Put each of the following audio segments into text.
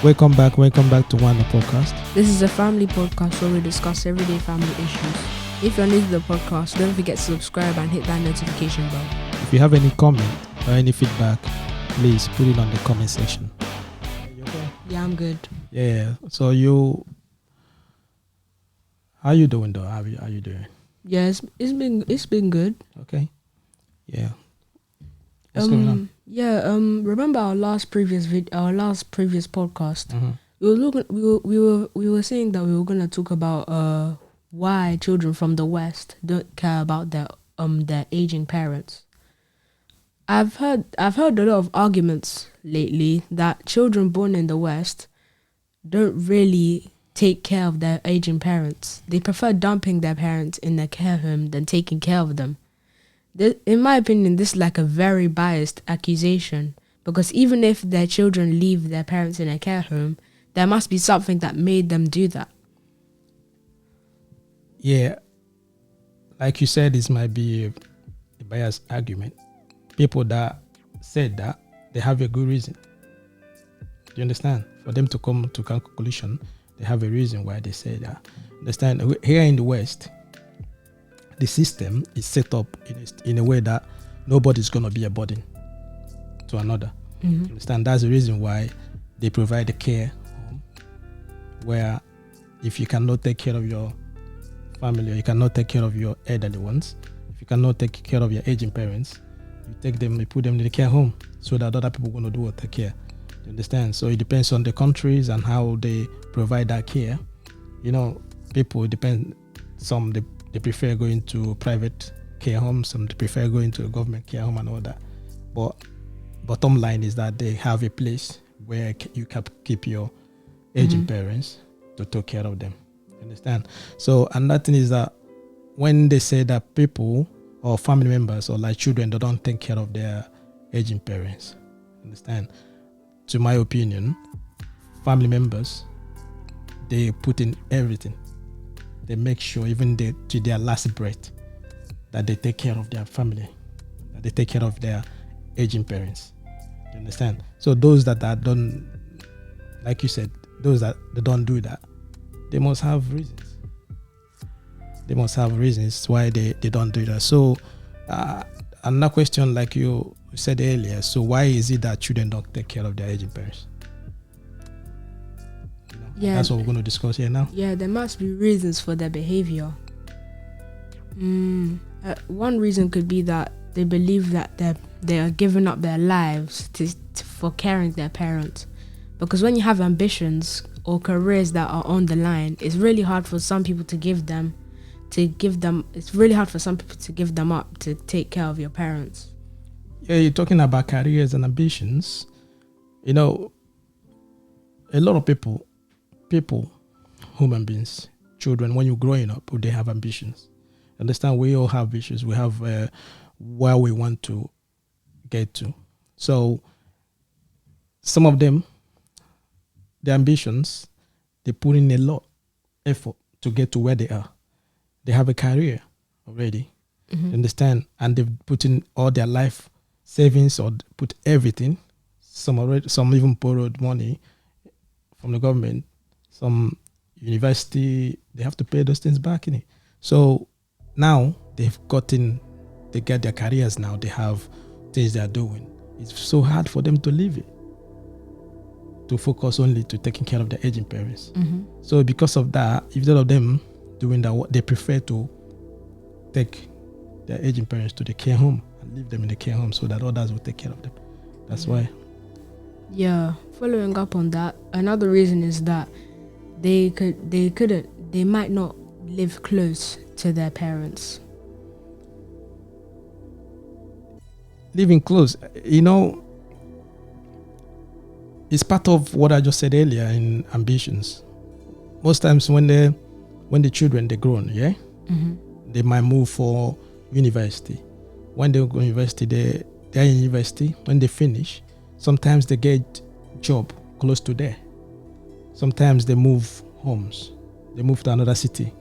Welcome back to One Podcast. This is a family podcast where we discuss everyday family issues. If you're new to the podcast, don't forget to subscribe and hit that notification bell. If you have any comment or any feedback, please put it on the comment section. You okay? Yeah, I'm good. Yeah. So how you doing though? How you doing? Yeah, it's been good. Okay. Yeah. What's going on? Yeah. Remember our last previous podcast? Mm-hmm. We were saying that we were gonna talk about why children from the West don't care about their aging parents. I've heard a lot of arguments lately that children born in the West don't really take care of their aging parents. They prefer dumping their parents in their care home than taking care of them. In my opinion, this is like a very biased accusation, because even if their children leave their parents in a care home, there must be something that made them do that. Yeah. Like you said, this might be a biased argument. People that said that, they have a good reason. Do you understand? For them to come to conclusion, they have a reason why they say that. Understand? Here in the West, the system is set up in a way that nobody's going to be a burden to another. Mm-hmm. Understand? That's the reason why they provide the care home, where if you cannot take care of your family, or you cannot take care of your elderly ones, if you cannot take care of your aging parents, you take them, you put them in the care home so that other people are going to do or take care. You understand? So it depends on the countries and how they provide that care. You know, people depend. Some they prefer going to private care homes. Some they prefer going to a government care home and all that. But bottom line is that they have a place where you can keep your aging parents to take care of them. You understand? So another thing is that when they say that people or family members or like children, they don't take care of their aging parents. Understand? To my opinion, family members, they put in everything. They make sure even to their last breath that they take care of their family, that they take care of their aging parents. You understand? So those that don't, like you said, those that they don't do that, they must have reasons. They must have reasons why they don't do that. So another question, like you said earlier, so why is it that children don't take care of their aging parents? Yeah, that's what we're going to discuss here now. Yeah, there must be reasons for their behavior. One reason could be that they believe that they are giving up their lives for caring their parents. Because when you have ambitions or careers that are on the line, it's really hard for some people to give them. It's really hard for some people to give them up to take care of your parents. Yeah, you're talking about careers and ambitions. You know, a lot of people, human beings, children, when you're growing up, they have ambitions. Understand? We all have ambitions. We have where we want to get to. So some of them, the ambitions, they put in a lot of effort to get to where they are. They have a career already. Mm-hmm. Understand? And they've put in all their life savings or put everything. Some even borrowed money from the government. Some university, they have to pay those things back in it. So now they get their careers now. They have things they are doing. It's so hard for them to leave it, to focus only to taking care of their aging parents. Mm-hmm. So because of that, instead of them doing that, they prefer to take their aging parents to the care home and leave them in the care home so that others will take care of them. That's why. Yeah, following up on that, another reason is that they might not live close to their parents. Living close, you know, it's part of what I just said earlier in ambitions. Most times when the children, they're grown, yeah, they might move for university. When they go to university, they're in university. When they finish, sometimes they get job close to there. Sometimes they move homes. They move to another city.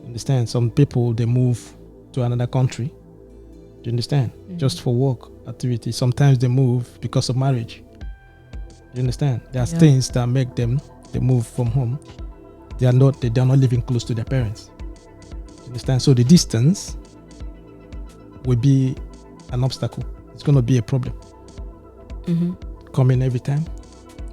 Understand? Some people, they move to another country. Do you understand? Just for work activity. Sometimes they move because of marriage. You understand? There are Yeah. things that make them they move from home. They are not living close to their parents. You understand? So the distance will be an obstacle. It's gonna be a problem. Coming every time,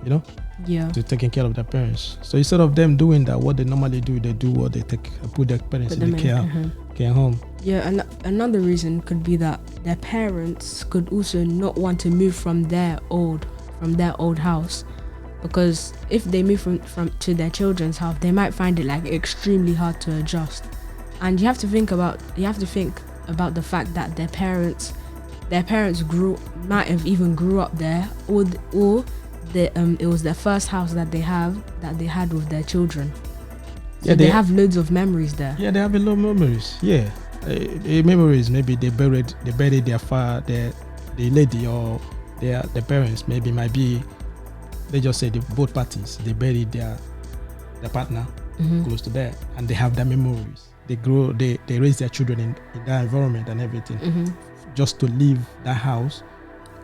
you know, Yeah. to taking care of their parents. So instead of them doing that, what they normally do, they do what they put their parents Put in them the care home. Yeah, and another reason could be that their parents could also not want to move from their old house, because if they move from to their children's house, they might find it like extremely hard to adjust. And you have to think about the fact that their parents might have even grew up there, or it was their first house that they had with their children. So Yeah, they have loads of memories there. Yeah, they have a lot of memories. Yeah, memories. Maybe they buried their father, the lady, or their parents. Maybe might be, they just say both parties. They buried their partner close to there, and they have their memories. They grow. They raise their children in that environment and everything, just to leave that house.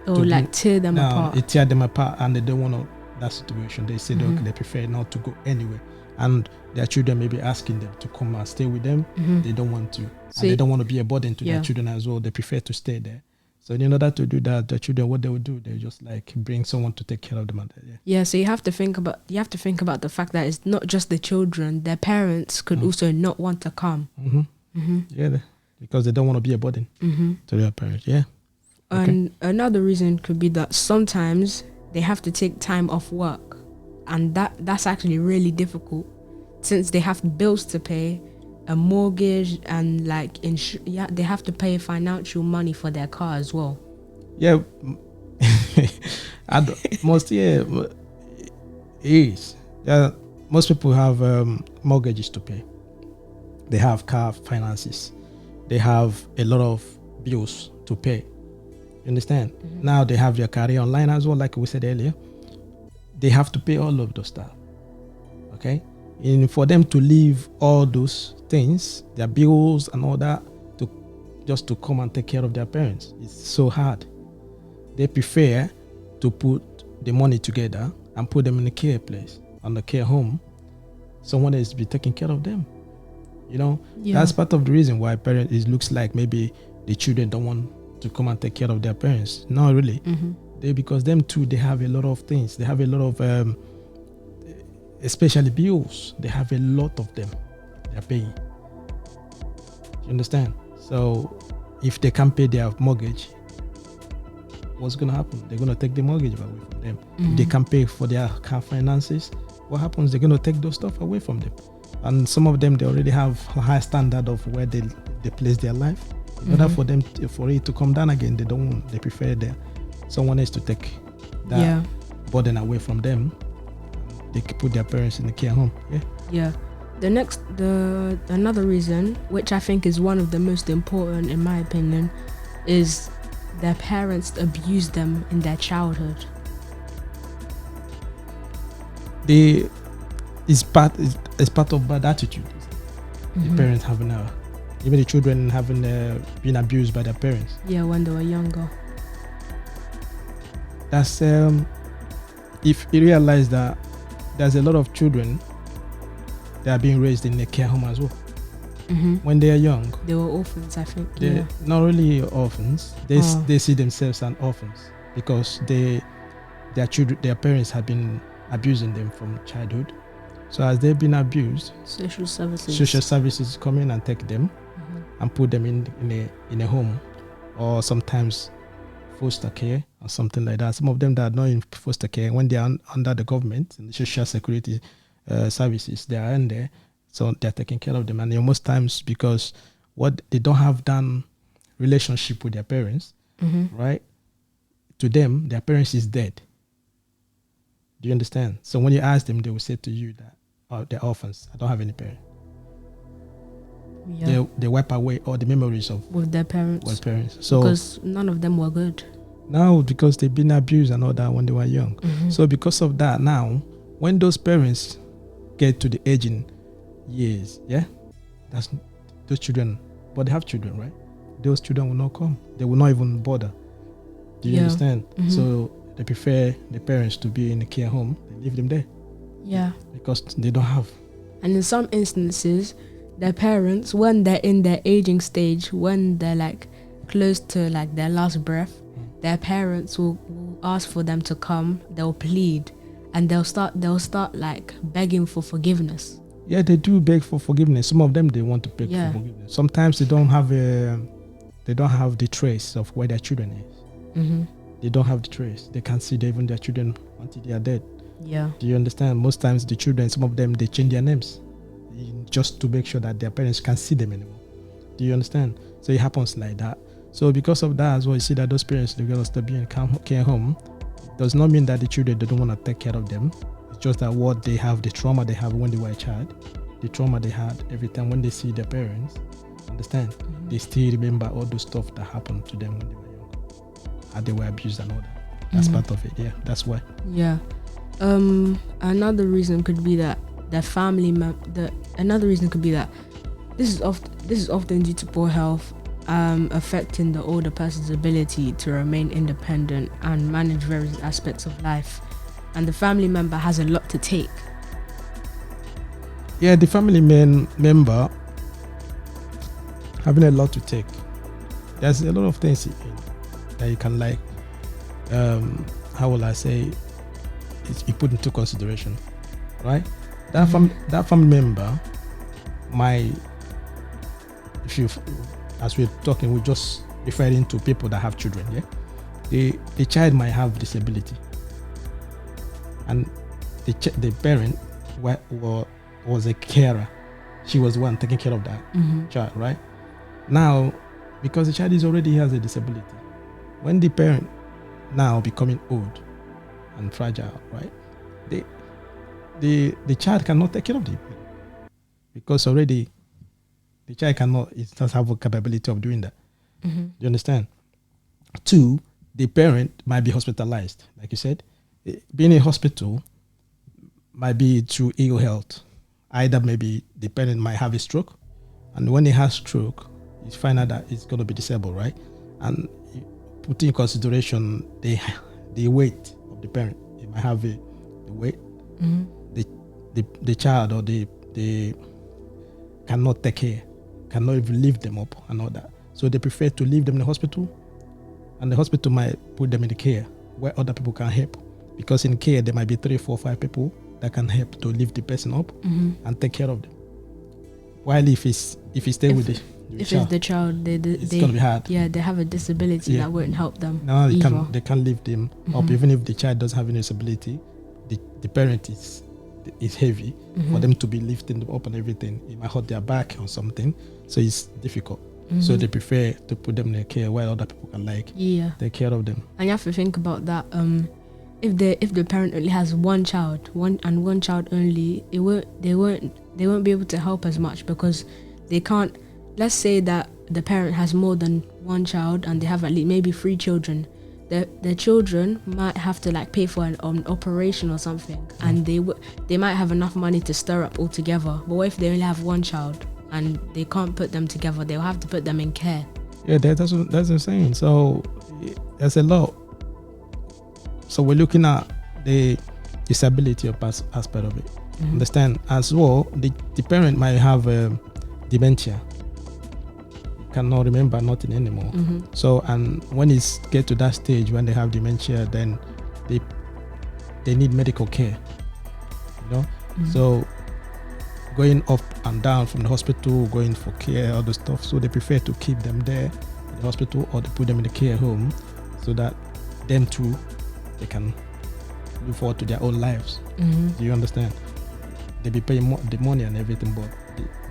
Or like tear them apart. It tear them apart, and they don't want that situation. They say they prefer not to go anywhere, and their children may be asking them to come and stay with them. They don't want to, and they don't want to be a burden to their children as well. They prefer to stay there. So in order to do that, the children, what they would do, they just like bring someone to take care of them. Yeah. So you have to think about the fact that it's not just the children. Their parents could also not want to come. Yeah, because they don't want to be a burden to their parents. Yeah. And another reason could be that sometimes they have to take time off work, and that's actually really difficult, since they have bills to pay, a mortgage, and like they have to pay financial money for their car as well. Yeah, most is. Yeah, most people have mortgages to pay. They have car finances. They have a lot of bills to pay. You understand? Now they have their career online as well, like we said earlier. They have to pay all of those stuff. Okay? And for them to leave all those things, their bills and all that, to come and take care of their parents, it's so hard. They prefer to put the money together and put them in a care place, on the care home. Someone else be taking care of them. You know, that's part of the reason why it looks like maybe the children don't want to come and take care of their parents. No, really. Because them too, they have a lot of things. They have a lot of, especially bills. They have a lot of them they're paying. You understand? So if they can't pay their mortgage, what's going to happen? They're going to take the mortgage away from them. If they can't pay for their car finances, what happens? They're going to take those stuff away from them. And some of them, they already have a high standard of where they place their life. In order for them for it to come down again, they prefer someone else to take that burden away from them. They put their parents in the care home. Yeah. Another reason, which I think is one of the most important in my opinion, is their parents abuse them in their childhood. It's part of bad attitude. The parents having even the children having been abused by their parents. Yeah, when they were younger. That's if you realize that there's a lot of children that are being raised in the care home as well. When they are young, they were orphans, I think. They're not really orphans. They see themselves as orphans because their parents have been abusing them from childhood. So as they've been abused, social services come in and take them and put them in a home, or sometimes foster care or something like that. Some of them that are not in foster care, when they are under the government and the social security services, they are in there, so they're taking care of them. And most times, because what they don't have done relationship with their parents, right? To them, their parents is dead. Do you understand? So when you ask them, they will say to you that they're orphans. I don't have any parents. Yeah. They wipe away all the memories with their parents. So because none of them were good. No, because they've been abused and all that when they were young. So because of that, now when those parents get to the aging years, that's those children. But they have children, right? Those children will not come. They will not even bother. Do you understand? So they prefer the parents to be in a care home. They leave them there Yeah. because they don't have. And in some instances, their parents, when they're in their aging stage, when they're like close to like their last breath, their parents will ask for them to come. They'll plead, and they'll start like begging for forgiveness. Yeah, they do beg for forgiveness. Some of them, they want to beg for forgiveness. Sometimes they don't have the trace of where their children is. Mm-hmm. They don't have the trace. They can't see even their children until they are dead. Yeah. Do you understand? Most times the children, some of them, they change their names just to make sure that their parents can't see them anymore. Do you understand? So it happens like that. So because of that as well, you see that those parents, they're going to stop being care home. It does not mean that the children, they don't want to take care of them. It's just that what they have, the trauma they have when they were a child, the trauma they had every time when they see their parents, understand? Mm-hmm. They still remember all the stuff that happened to them when they were young, how they were abused and all that. That's part of it. Yeah, that's why. Yeah. Another reason could be that the family another reason could be that this is often due to poor health, affecting the older person's ability to remain independent and manage various aspects of life, and the family member has a lot to take. Yeah, the family member having a lot to take. There's a lot of things that you can like. How will I say? You put into consideration, right? That family member, as we're talking, we're just referring to people that have children. Yeah, the child might have disability, and the parent was a carer. She was the one taking care of that child, right? Now, because the child already has a disability, when the parent now becoming old and fragile, right? The child cannot take care of it because already the child it doesn't have a capability of doing that. Mm-hmm. Do you understand? 2, the parent might be hospitalized, like you said. Being in hospital might be through ill health. Either maybe the parent might have a stroke, and when he has stroke, you find out that it's going to be disabled, right? And put in consideration the weight of the parent. He might have the weight. Mm-hmm. The child or they cannot take care, cannot even lift them up and all that. So they prefer to leave them in the hospital, and the hospital might put them in the care where other people can help. Because in care, there might be 3, 4, 5 people that can help to lift the person up and take care of them. While if he stay with the if child, it's the child, it's going to be hard. Yeah, they have a disability that won't help them. No, they can't lift them up. Even if the child doesn't have any disability, the parent is heavy for them to be lifting them up and everything. It might hurt their back or something, so it's difficult. So they prefer to put them in care where other people can take care of them. And you have to think about that. If the parent only has one child only, they won't be able to help as much because they can't. Let's say that the parent has more than one child and they have at least maybe 3 children. The children might have to like pay for an operation or something, and they might have enough money to stir up all together. But what if they only have one child and they can't put them together? They'll have to put them in care. Yeah, that's what I'm saying. So there's a lot. So we're looking at the disability aspect of it. Understand? As well, the parent might have dementia. Cannot remember nothing anymore. So, and when it's get to that stage when they have dementia, then they need medical care. So going up and down from the hospital, going for care, all the stuff. So they prefer to keep them there in the hospital or to put them in the care home, so that them too they can look forward to their own lives. Do you understand? They be paying the money and everything, but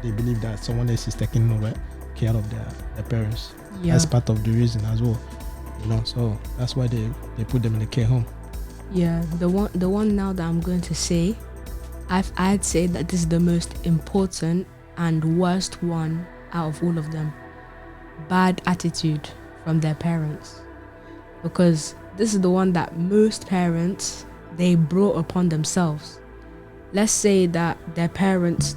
they believe that someone else is taking over care of their parents. That's part of the reason as well. So that's why they put them in the care home. Yeah, the one now that I'm going to say, I'd say that this is the most important and worst one out of all of them. Bad attitude from their parents. Because this is the one that most parents, they brought upon themselves. Let's say that their parents,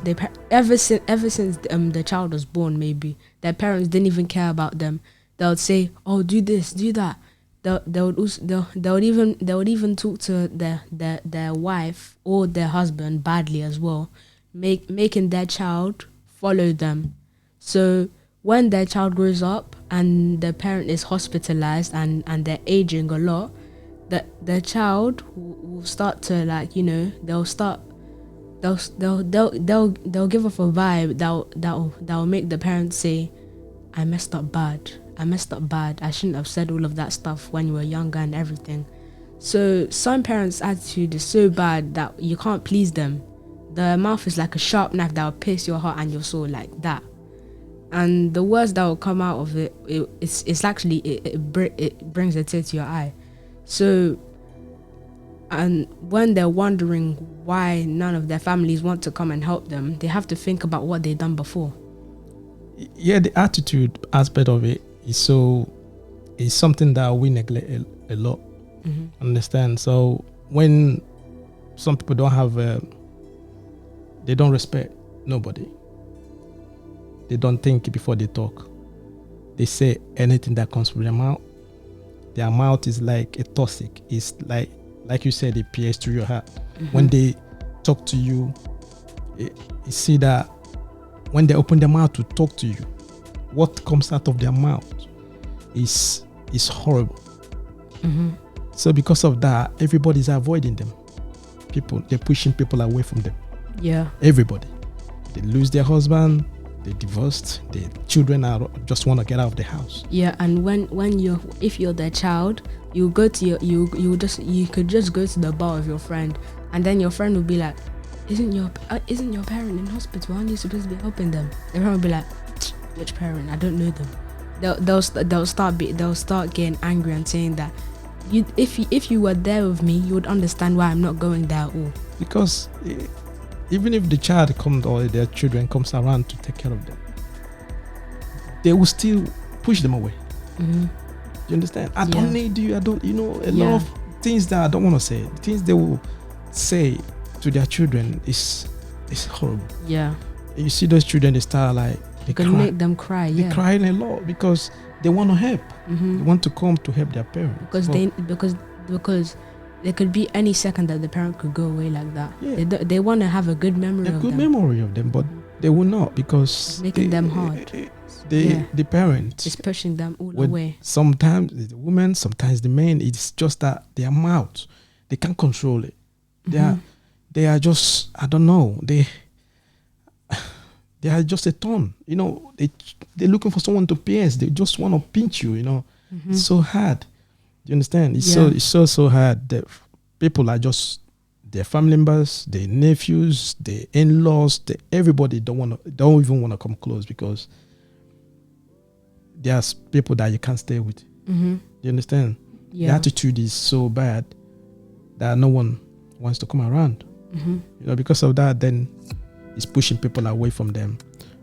ever since the child was born, maybe their parents didn't even care about them. They'll say, "Oh, do this, do that," they would even talk to their wife or their husband badly as well, making their child follow them. So when their child grows up and the parent is hospitalized and they're aging a lot, the child will start to, like, you know, they'll give off a vibe that'll make the parents say, I messed up bad. I shouldn't have said all of that stuff when you were younger and everything. So some parents' attitude is so bad that you can't please them. The mouth is like a sharp knife that will pierce your heart and your soul like that. And the words that will come out of it, it brings a tear to your eye. So, and when they're wondering why none of their families want to come and help them, they have to think about what they've done before. Yeah, the attitude aspect of it is something that we neglect a lot. Mm-hmm. Understand? So when some people don't have, they don't respect nobody. They don't think before they talk. They say anything that comes from their mouth. Their mouth is like a toxic. It's like you said, it pierces through your heart. Mm-hmm. When they talk to you, you see that when they open their mouth to talk to you, what comes out of their mouth is horrible. Mm-hmm. So because of that, everybody's avoiding them. They're pushing people away from them. Yeah. Everybody. They lose their husband, they divorced, their children just want to get out of the house. Yeah, and if you're their child, you could just go to the bar with your friend, and then your friend will be like, isn't your parent in hospital? Aren't you supposed to be helping them? The parent will be like, which parent? I don't know them. They'll start getting angry and saying that if you were there with me, you would understand why I'm not going there at all. Because even if the child comes or their children comes around to take care of them, they will still push them away. Mm-hmm. You understand? I don't need you. I don't, lot of things that I don't want to say. Things they will say to their children is horrible. Yeah. You see those children, they start they can make them cry. They're crying a lot because they want to help. Mm-hmm. They want to come to help their parents. Because there could be any second that the parent could go away like that. Yeah. They want to have a good memory of them. Memory of them, but they will not because it's making them hard. The parent is pushing them all away. Sometimes the woman, sometimes the man. It's just that their mouth, they can't control it. They are just, I don't know. They are just a ton. They're looking for someone to pierce. They just want to pinch you. Mm-hmm. It's so hard. Do you understand? It's so hard. The people are just their family members, their nephews, their in-laws. Everybody don't even want to come close because there's people that you can't stay with. Mm-hmm. Do you understand? Yeah. The attitude is so bad that no one wants to come around. Mm-hmm. Because of that, then it's pushing people away from them.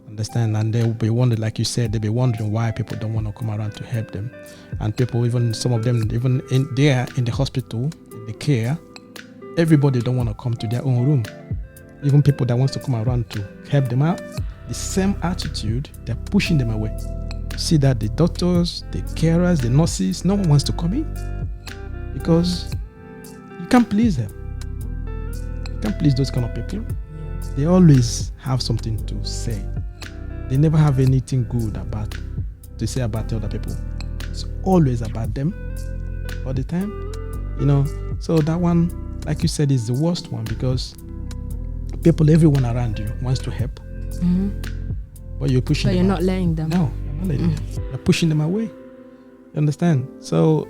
Understand? And they will be wondering, like you said, they'll be wondering why people don't want to come around to help them. And people, even some of them, even in the hospital, in the care, everybody don't want to come to their own room. Even people that wants to come around to help them out, the same attitude, they're pushing them away. See that the doctors, the carers, the nurses, no one wants to come in because you can't please them. You can't please those kind of people. They always have something to say. They never have anything good to say about the other people. It's always about them all the time. So that one, like you said, is the worst one because everyone around you wants to help. Mm-hmm. But you're pushing them. But you're not letting them. No, you're not letting them. You're pushing them away. You understand? So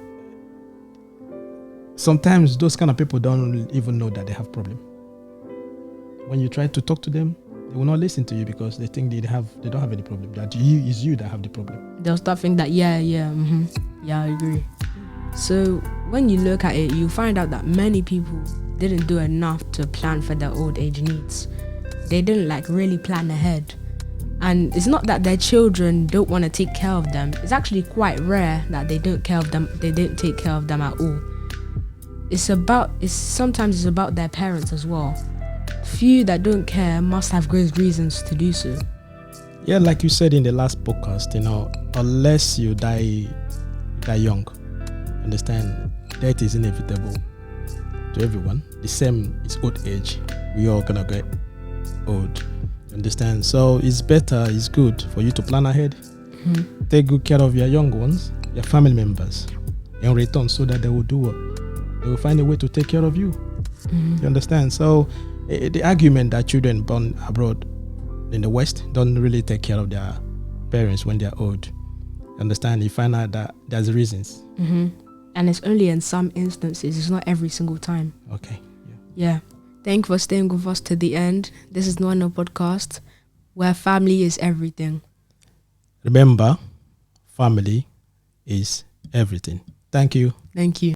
sometimes those kind of people don't even know that they have problem. When you try to talk to them, they will not listen to you because they think they don't have any problem. That is you that have the problem. They'll start thinking that I agree. So when you look at it, you find out that many people didn't do enough to plan for their old age needs. They didn't really plan ahead. And it's not that their children don't want to take care of them. It's actually quite rare that they don't care of them. They didn't take care of them at all. Sometimes it's about their parents as well. Few that don't care must have great reasons to do so. Yeah, like you said in the last podcast, unless you die young, Understand, death is inevitable to everyone. The same is old age. We all gonna get old. Understand? So it's better, it's good for you to plan ahead. Take good care of your young ones, your family members, in return, so that they will do what? They will find a way to take care of you. You understand? So the argument that children born abroad in the West don't really take care of their parents when they're old. You understand? You find out that there's reasons. And it's only in some instances. It's not every single time. Okay. Yeah. Thank you for staying with us to the end. This is No No Podcast, where family is everything. Remember, family is everything. Thank you. Thank you.